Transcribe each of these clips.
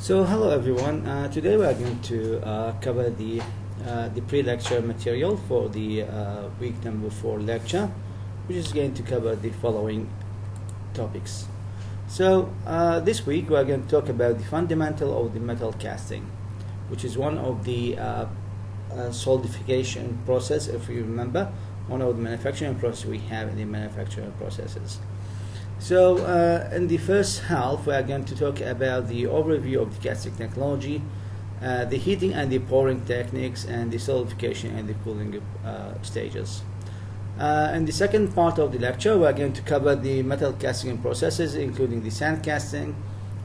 So hello everyone. Today we are going to cover the pre-lecture material for the week number 4 lecture, which is going to cover the following topics. So this week we are going to talk about the fundamental of the metal casting, which is one of the solidification process. If you remember, one of the manufacturing processes we have in the manufacturing processes. So in the first half we are going to talk about the overview of the casting technology, the heating and the pouring techniques, and the solidification and the cooling stages. In the second part of the lecture we are going to cover the metal casting processes, including the sand casting,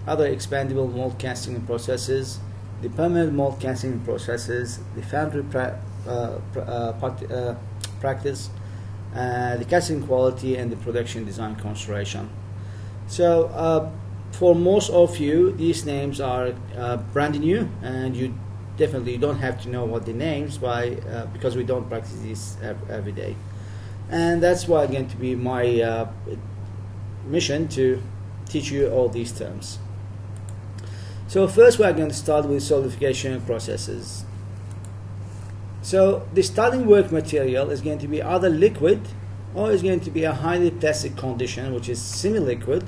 other expandable mold casting processes, the permanent mold casting processes, the foundry practice, the casting quality, and the production design consideration. So for most of you, these names are brand new, and you definitely don't have to know what the names because we don't practice this every day. And that's why going to be my mission to teach you all these terms. So first we are going to start with solidification processes. So the starting work material is going to be either liquid or is going to be a highly plastic condition, which is semi-liquid,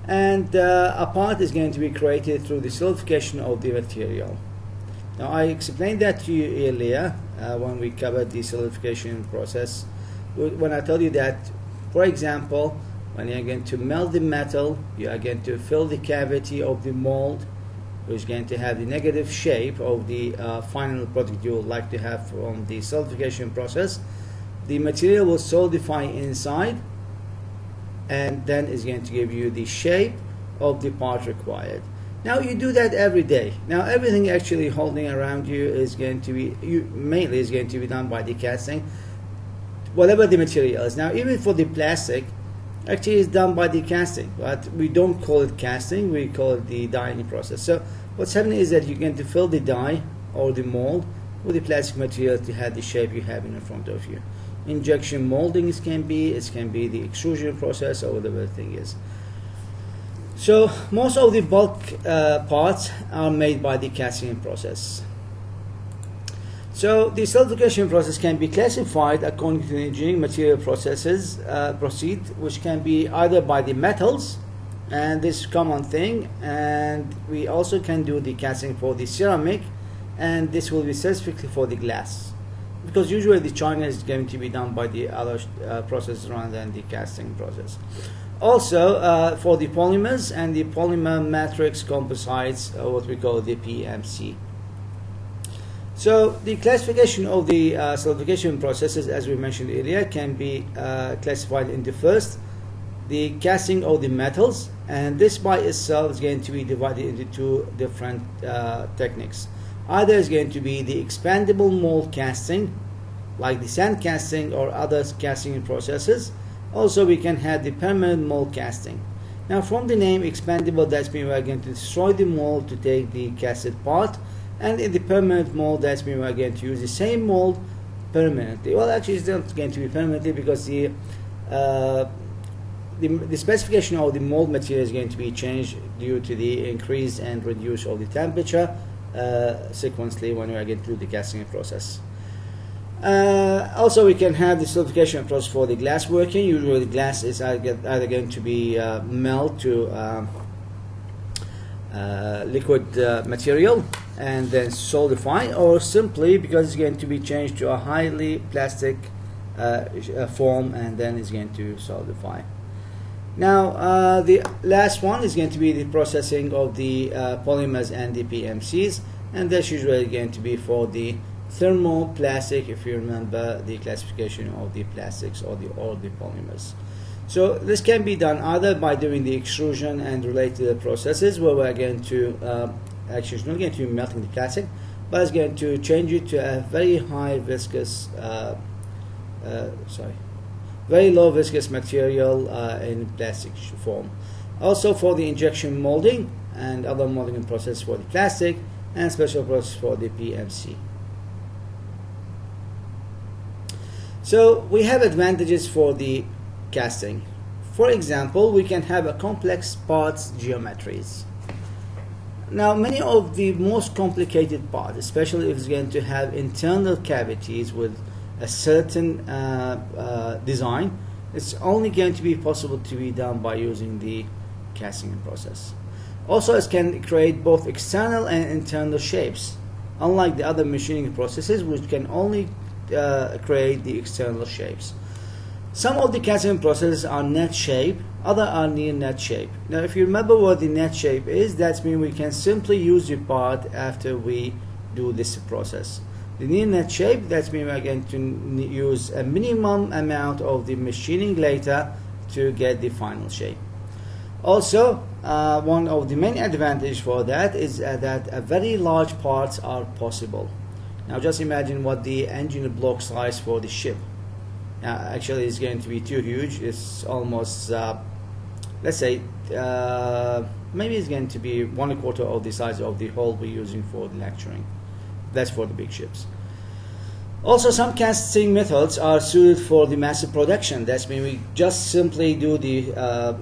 and a part is going to be created through the solidification of the material. Now I explained that to you earlier when we covered the solidification process, when I told you that, for example, when you're going to melt the metal, you are going to fill the cavity of the mold, which is going to have the negative shape of the final product you would like to have from the solidification process. The material will solidify inside, and then is going to give you the shape of the part required. Now you do that every day. Now everything actually holding around you is going to be, mainly is going to be done by the casting, whatever the material is. Now even for the plastic, actually is done by the casting, but we don't call it casting, we call it the dyeing process. So what's happening is that you're going to fill the dye or the mold with the plastic material to have the shape you have in front of you. Injection molding it can be the extrusion process, or whatever the thing is. So most of the bulk parts are made by the casting process. So the solidification process can be classified according to the engineering material processes which can be either by the metals, and this is a common thing, and we also can do the casting for the ceramic, and this will be specifically for the glass, because usually the China is going to be done by the other process rather than the casting process. Also for the polymers and the polymer matrix composites, what we call the PMC. So the classification of the solidification processes, as we mentioned earlier, can be classified into first the casting of the metals, and this by itself is going to be divided into two different techniques. Either is going to be the expandable mold casting, like the sand casting or other casting processes. Also we can have the permanent mold casting. Now from the name expandable, that means we are going to destroy the mold to take the casted part, and in the permanent mold, that means we are going to use the same mold permanently. Well, actually it's not going to be permanently, because the specification of the mold material is going to be changed due to the increase and reduce of the temperature sequentially when we are going to do the casting process. Also we can have the solidification process for the glass working. Usually the glass is either going to be melt to liquid material and then solidify, or simply because it's going to be changed to a highly plastic form, and then it's going to solidify. Now the last one is going to be the processing of the polymers and the PMCs, and that's usually going to be for the thermoplastic, if you remember the classification of the plastics or the polymers. So this can be done either by doing the extrusion and related processes, where we're going to actually it's not going to be melting the plastic, but it's going to change it to a very high viscous very low viscous material in plastic form. Also for the injection molding and other molding process for the plastic, and special process for the PMC. So we have advantages for the casting. For example, we can have a complex parts geometries. Now, many of the most complicated parts, especially if it's going to have internal cavities with a certain design, it's only going to be possible to be done by using the casting process. Also, it can create both external and internal shapes, unlike the other machining processes, which can only create the external shapes. Some of the casting processes are net shape, other are near net shape. Now, if you remember what the net shape is, that means we can simply use the part after we do this process. The near net shape, that means we're going to use a minimum amount of the machining later to get the final shape. Also, one of the main advantages for that is that very large parts are possible. Now, just imagine what the engine block size for the ship. Actually, it's going to be too huge. It's almost, let's say, maybe it's going to be 1/4 of the size of the hull we're using for the lecturing. That's for the big ships. Also, some casting methods are suited for the massive production. That means we just simply do the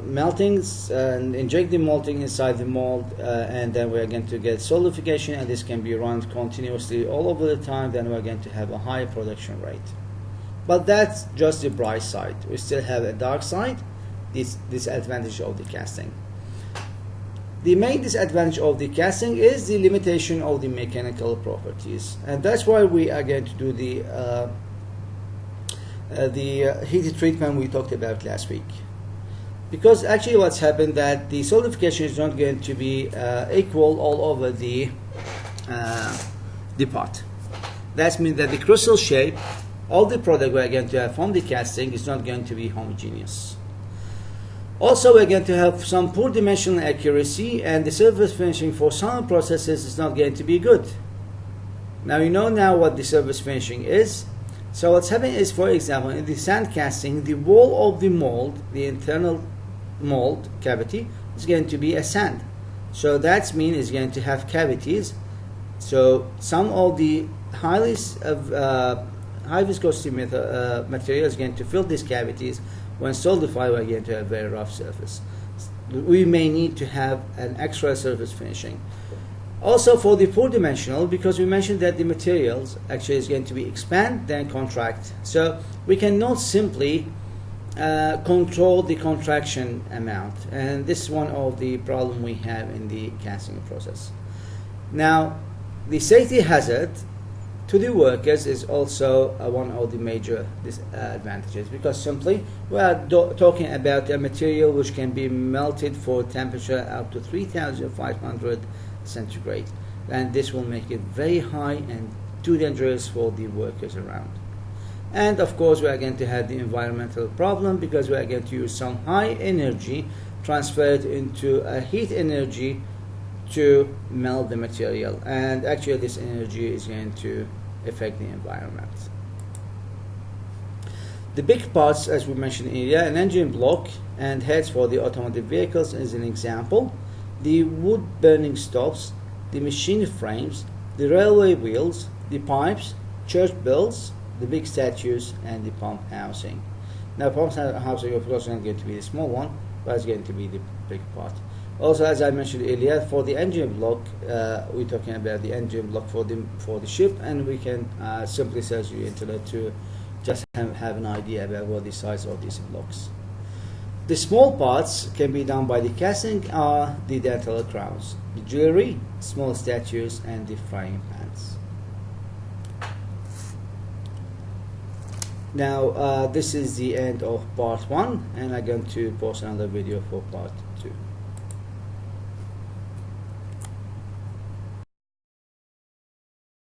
meltings and inject the molting inside the mold, and then we're going to get solidification, and this can be run continuously all over the time. Then we're going to have a high production rate. But that's just the bright side. We still have a dark side, this disadvantage of the casting. The main disadvantage of the casting is the limitation of the mechanical properties, and that's why we are going to do the heat treatment we talked about last week. Because actually what's happened that the solidification is not going to be equal all over the pot. That means that the crystal shape of the product we're going to have from the casting is not going to be homogeneous. Also, we're going to have some poor dimensional accuracy, and the surface finishing for some processes is not going to be good. Now you know now what the surface finishing is. So what's happening is, for example, in the sand casting, the wall of the mold, the internal mold cavity, is going to be a sand. So that means it's going to have cavities. So some of the high viscosity material is going to fill these cavities. When solidified, we're going to have a very rough surface. We may need to have an extra surface finishing. Also for the poor dimensional, because we mentioned that the materials actually is going to be expand then contract. So we cannot simply control the contraction amount, and this is one of the problems we have in the casting process. Now, the safety hazard to the workers is also one of the major disadvantages, because simply we are talking about a material which can be melted for temperature up to 3,500 centigrade, and this will make it very high and too dangerous for the workers around. And of course we are going to have the environmental problem, because we are going to use some high energy transferred into a heat energy to melt the material, and actually this energy is going to affect the environment. The big parts, as we mentioned earlier, an engine block and heads for the automotive vehicles is an example. The wood burning stoves, the machine frames, the railway wheels, the pipes, church bells, the big statues, and the pump housing. Now, pump housing, of course, is not going to be the small one, but it's going to be the big part. Also, as I mentioned earlier, for the engine block, we're talking about the engine block for the ship, and we can simply search the internet to just have an idea about what the size of these blocks. The small parts can be done by the casting are the dental crowns, the jewelry, small statues, and the frying pans. Now, this is the end of part 1, and I'm going to post another video for part 2.